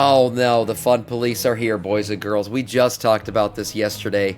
Oh no, the fun police are here, boys and girls. We just talked about this yesterday.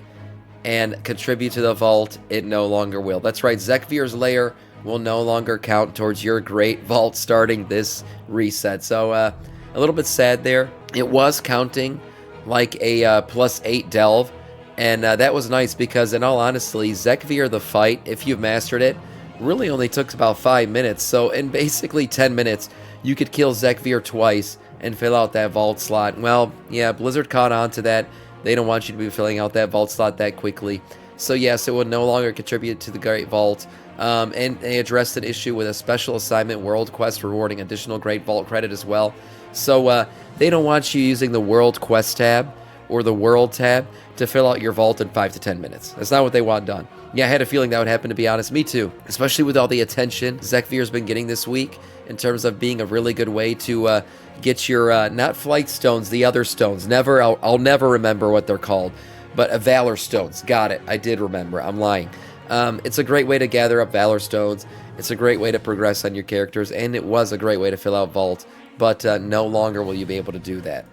And contribute to the vault, it no longer will. That's right, Zekvir's lair will no longer count towards your great vault starting this reset. So, a little bit sad there. It was counting like a +8 delve. And that was nice because, in all honesty, Zekvir the fight, if you've mastered it, really only took about 5 minutes. So, in basically 10 minutes, you could kill Zekvir twice and fill out that vault slot. Well, yeah, Blizzard caught on to that. They don't want you to be filling out that vault slot that quickly. So yes, it will no longer contribute to the Great Vault. And they addressed an issue with a special assignment world quest rewarding additional Great Vault credit as well. So they don't want you using the World Quest tab or the World tab to fill out your vault in 5 to 10 minutes. That's not what they want done. Yeah, I had a feeling that would happen, to be honest. Me too. Especially with all the attention Zekvir's been getting this week in terms of being a really good way to get your, not flight stones, the other stones. I'll never remember what they're called. But Valor stones. Got it. I did remember. I'm lying. It's a great way to gather up Valor stones. It's a great way to progress on your characters. And it was a great way to fill out vault. But no longer will you be able to do that.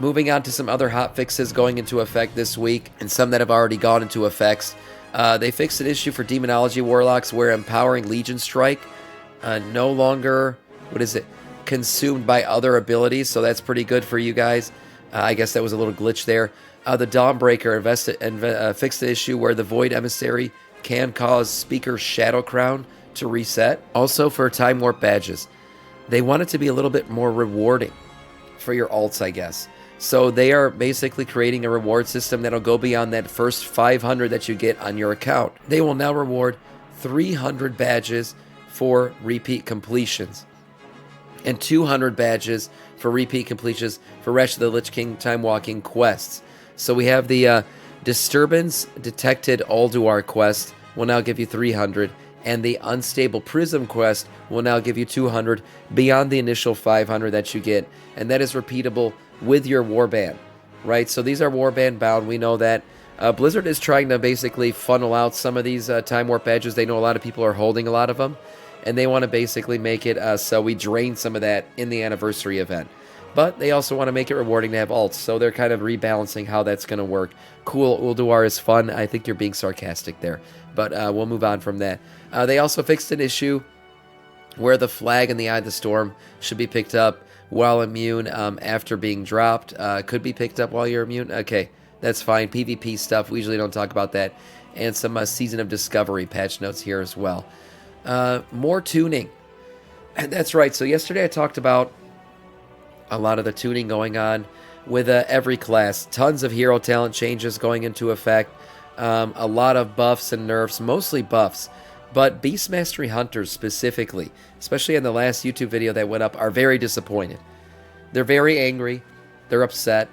Moving on to some other hotfixes going into effect this week, and some that have already gone into effects. They fixed an issue for Demonology Warlocks where Empowering Legion Strike no longer, consumed by other abilities, so that's pretty good for you guys. I guess that was a little glitch there. The Dawnbreaker fixed the issue where the Void Emissary can cause Speaker's Shadow Crown to reset. Also for Time Warp badges, they want it to be a little bit more rewarding for your alts, I guess. So they are basically creating a reward system that'll go beyond that first 500 that you get on your account. They will now reward 300 badges for repeat completions and 200 badges for repeat completions for Wretch of the Lich King timewalking quests. So we have the Disturbance Detected Alduar quest will now give you 300, and the Unstable Prism quest will now give you 200 beyond the initial 500 that you get, and that is repeatable with your warband, right? So these are warband bound. We know that. Blizzard is trying to basically funnel out some of these Time Warp badges. They know a lot of people are holding a lot of them, and they want to basically make it so we drain some of that in the anniversary event. But they also want to make it rewarding to have alts, so they're kind of rebalancing how that's going to work. Cool, Ulduar is fun. I think you're being sarcastic there, but we'll move on from that. They also fixed an issue where the flag in the Eye of the Storm should be picked up while immune after being dropped. Could be picked up while you're immune. Okay, that's fine. PvP stuff, we usually don't talk about that. And some Season of Discovery patch notes here as well. More tuning. That's right, so yesterday I talked about a lot of the tuning going on with every class. Tons of hero talent changes going into effect. A lot of buffs and nerfs, mostly buffs. But Beast Mastery Hunters specifically, especially in the last YouTube video that went up, are very disappointed. They're very angry. They're upset.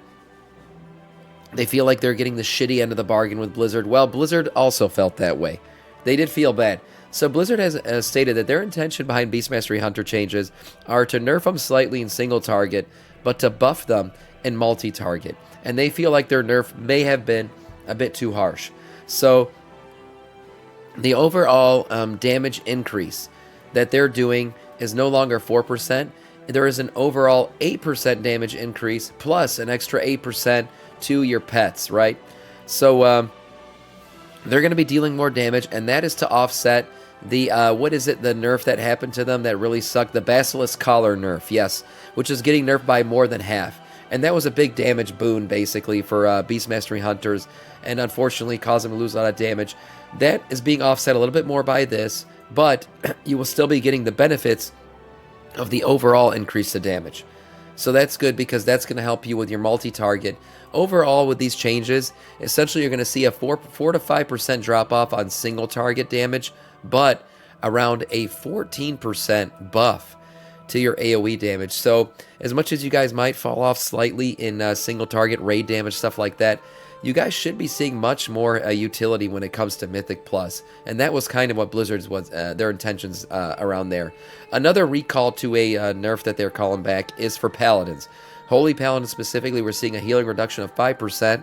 They feel like they're getting the shitty end of the bargain with Blizzard. Well, Blizzard also felt that way. They did feel bad. So Blizzard has stated that their intention behind Beast Mastery Hunter changes are to nerf them slightly in single target, but to buff them in multi-target. And they feel like their nerf may have been a bit too harsh. So the overall damage increase that they're doing is no longer 4%. There is an overall 8% damage increase plus an extra 8% to your pets, right? So they're going to be dealing more damage, and that is to offset the, the nerf that happened to them that really sucked? The Basilisk Collar nerf, yes, which is getting nerfed by more than half. And that was a big damage boon, basically, for Beast Mastery Hunters, and unfortunately caused them to lose a lot of damage. That is being offset a little bit more by this, but you will still be getting the benefits of the overall increase of damage. So that's good because that's going to help you with your multi-target. Overall, with these changes, essentially you're going to see a 4 to 5% drop-off on single-target damage, but around a 14% buff to your AoE damage. So as much as you guys might fall off slightly in single-target raid damage, stuff like that, you guys should be seeing much more utility when it comes to Mythic Plus, and that was kind of what Blizzard's was their intentions around there. Another recall to a nerf that they're calling back is for Paladins. Holy Paladins specifically, we're seeing a healing reduction of 5%.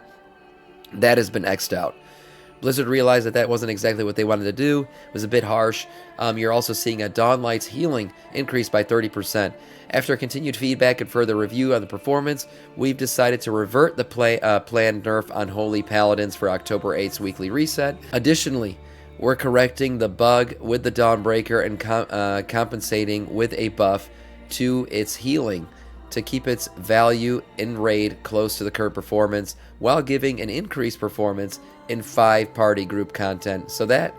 That has been X'd out. Blizzard realized that that wasn't exactly what they wanted to do. It was a bit harsh. You're also seeing a Dawnlight's healing increase by 30%. After continued feedback and further review on the performance, we've decided to revert the planned nerf on Holy Paladins for October 8th's weekly reset. Additionally, we're correcting the bug with the Dawnbreaker and compensating with a buff to its healing to keep its value in raid close to the current performance while giving an increased performance in 5 party group content. So that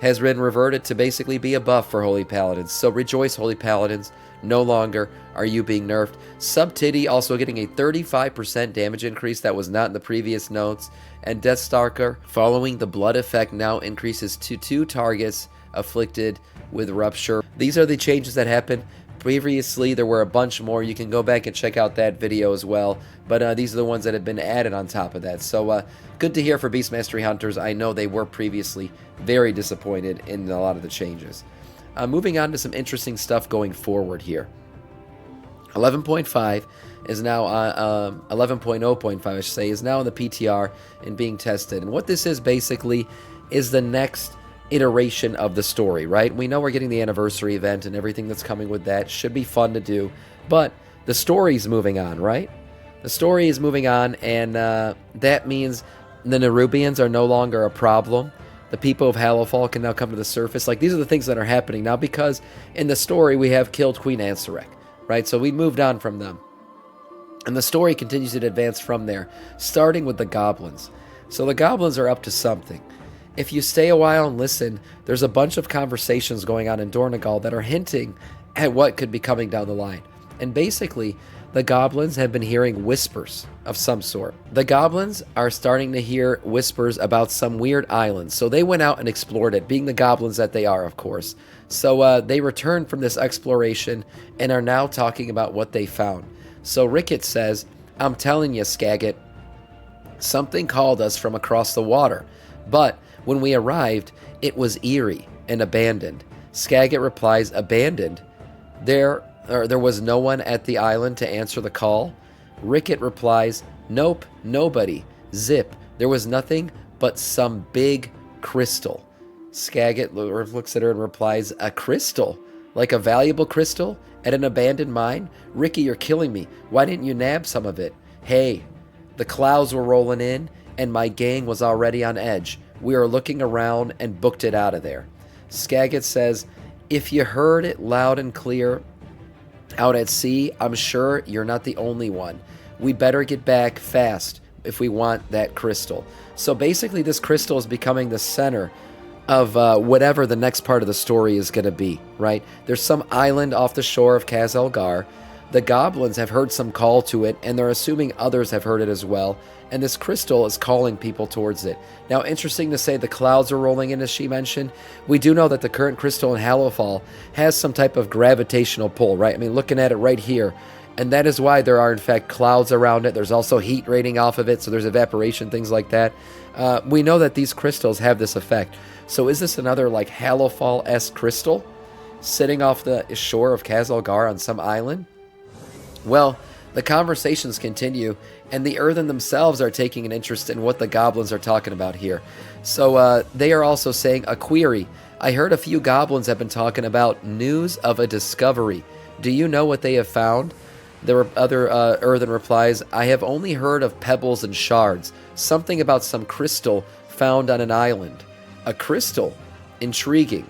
has been reverted to basically be a buff for Holy Paladins. So rejoice, Holy Paladins. No longer are you being nerfed. Sub-Titty also getting a 35% damage increase that was not in the previous notes. And Deathstalker, following the blood effect, now increases to 2 targets afflicted with Rupture. These are the changes that happened. Previously, there were a bunch more. You can go back and check out that video as well. But these are the ones that have been added on top of that. So good to hear for Beast Mastery Hunters. I know they were previously very disappointed in a lot of the changes. Moving on to some interesting stuff going forward here. 11.5 is now 11.0.5, I should say, is now in the PTR and being tested. And what this is basically is the next iteration of the story, right? We know we're getting the anniversary event and everything that's coming with that. Should be fun to do, but the story's moving on, right? The story is moving on, and that means the Nerubians are no longer a problem. The people of Hallowfall can now come to the surface. Like, these are the things that are happening now, because in the story we have killed Queen Ansarek, right? So we moved on from them, and the story continues to advance from there, starting with the Goblins. So the Goblins are up to something. If you stay a while and listen, there's a bunch of conversations going on in Dornegal that are hinting at what could be coming down the line. And basically, the Goblins have been hearing whispers of some sort. The Goblins are starting to hear whispers about some weird island. So they went out and explored it, being the Goblins that they are, of course. So they returned from this exploration and are now talking about what they found. So Rickett says, "I'm telling you, Skagit, something called us from across the water. But when we arrived, it was eerie and abandoned." Skagit replies, "Abandoned? There was no one at the island to answer the call?" Rickett replies, "Nope, nobody. Zip. There was nothing but some big crystal." Skagit looks at her and replies, "A crystal? Like a valuable crystal? At an abandoned mine? Ricky, you're killing me. Why didn't you nab some of it? Hey, the clouds were rolling in, and my gang was already on edge. We are looking around and booked it out of there." Skagit says, "If you heard it loud and clear out at sea, I'm sure you're not the only one. We better get back fast if we want that crystal." So basically, this crystal is becoming the center of whatever the next part of the story is going to be, right? There's some island off the shore of Kaz-Elgar. The Goblins have heard some call to it, and they're assuming others have heard it as well. And this crystal is calling people towards it. Now, interesting to say, the clouds are rolling in, as she mentioned. We do know that the current crystal in Hallowfall has some type of gravitational pull, right? I mean, looking at it right here. And that is why there are, in fact, clouds around it. There's also heat radiating off of it, so there's evaporation, things like that. We know that these crystals have this effect. So is this another, like, Hallowfall-esque crystal sitting off the shore of Kaz-Elgar on some island? Well, the conversations continue, and the Earthen themselves are taking an interest in what the Goblins are talking about here. So they are also saying, "A query. I heard a few Goblins have been talking about news of a discovery. Do you know what they have found?" The other Earthen replies, "I have only heard of pebbles and shards. Something about some crystal found on an island." A crystal? Intriguing.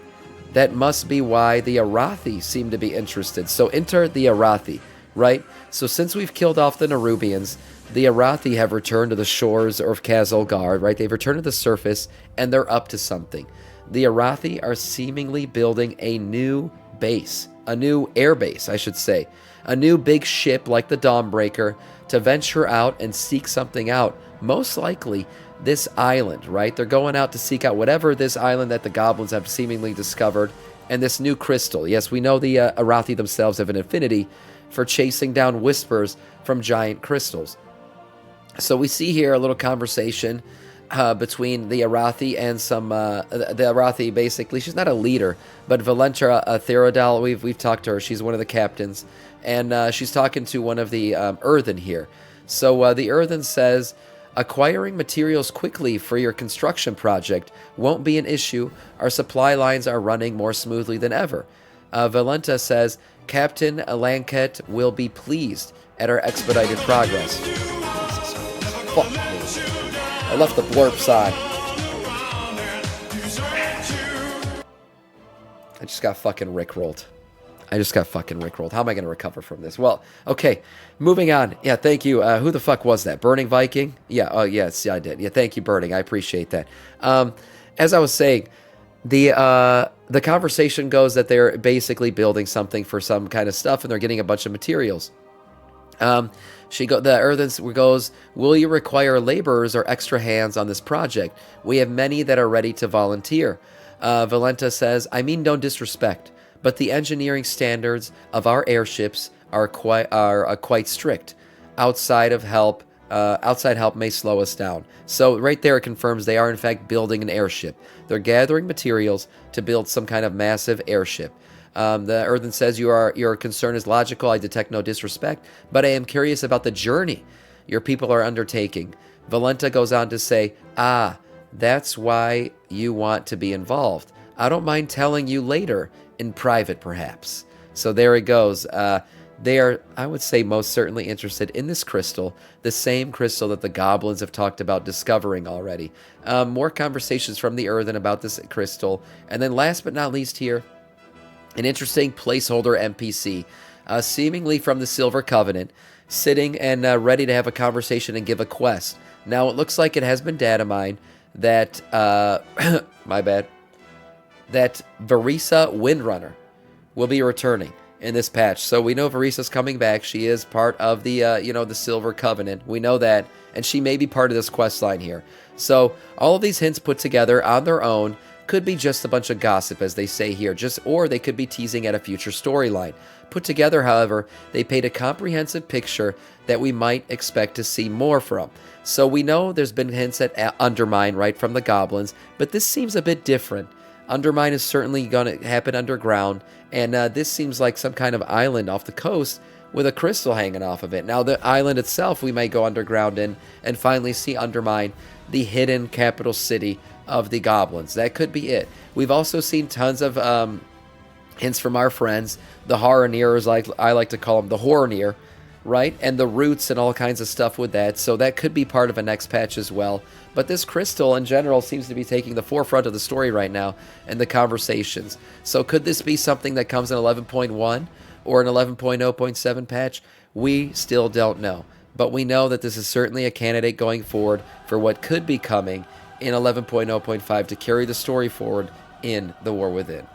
That must be why the Arathi seem to be interested. So enter the Arathi, right? So since we've killed off the Nerubians, the Arathi have returned to the shores of Kaz-Elgar, right? They've returned to the surface, and they're up to something. The Arathi are seemingly building a new base, a new air base, I should say. A new big ship like the Dawnbreaker to venture out and seek something out. Most likely this island, right? They're going out to seek out whatever this island that the Goblins have seemingly discovered, and this new crystal. Yes, we know the Arathi themselves have an affinity for chasing down whispers from giant crystals. So we see here a little conversation between the Arathi and some... the Arathi, basically, she's not a leader, but Valentra Therodal, we've talked to her. She's one of the captains, and she's talking to one of the Earthen here. So the Earthen says, Acquiring materials quickly for your construction project won't be an issue. Our supply lines are running more smoothly than ever. Valenta says, Captain Lanket will be pleased at our expedited progress. Fuck me. I left the blurb side. I just got fucking rickrolled. How am I going to recover from this? Well, okay, moving on. Yeah, thank you. Who the fuck was that? Burning Viking? Yeah, oh, yes, yeah, I did. Yeah, thank you, Burning. I appreciate that. As I was saying, the conversation goes that they're basically building something for some kind of stuff, and they're getting a bunch of materials. The Earthen goes, will you require laborers or extra hands on this project? We have many that are ready to volunteer. Valenta says, I mean no disrespect, but the engineering standards of our airships are quite strict. Outside help may slow us down. So right there it confirms they are in fact building an airship. They're gathering materials to build some kind of massive airship. The Earthen says your concern is logical. I detect no disrespect, but I am curious about the journey your people are undertaking. Valenta goes on to say, that's why you want to be involved. I don't mind telling you later, in private perhaps. So there it goes. They are, I would say, most certainly interested in this crystal, the same crystal that the Goblins have talked about discovering already. More conversations from the Earthen about this crystal. And then last but not least here, an interesting placeholder NPC, seemingly from the Silver Covenant, sitting and ready to have a conversation and give a quest. Now, it looks like it has been data mined that, my bad, that Varisa Windrunner will be returning in this patch. So we know Varisa's coming back. She is part of the, the Silver Covenant. We know that, and she may be part of this quest line here. So all of these hints put together on their own could be just a bunch of gossip, as they say here, or they could be teasing at a future storyline. Put together, however, they paint a comprehensive picture that we might expect to see more from. So we know there's been hints at Undermine, right, from the Goblins, but this seems a bit different. Undermine is certainly going to happen underground, and this seems like some kind of island off the coast with a crystal hanging off of it. Now, the island itself we might go underground in and finally see Undermine, the hidden capital city of the Goblins. That could be it. We've also seen tons of hints from our friends, the Horrorneers, like I like to call them, the Horrorneer, right? And the roots and all kinds of stuff with that. So that could be part of a next patch as well. But this crystal in general seems to be taking the forefront of the story right now and the conversations. So could this be something that comes in 11.1 or an 11.0.7 patch? We still don't know. But we know that this is certainly a candidate going forward for what could be coming in 11.0.5 to carry the story forward in The War Within.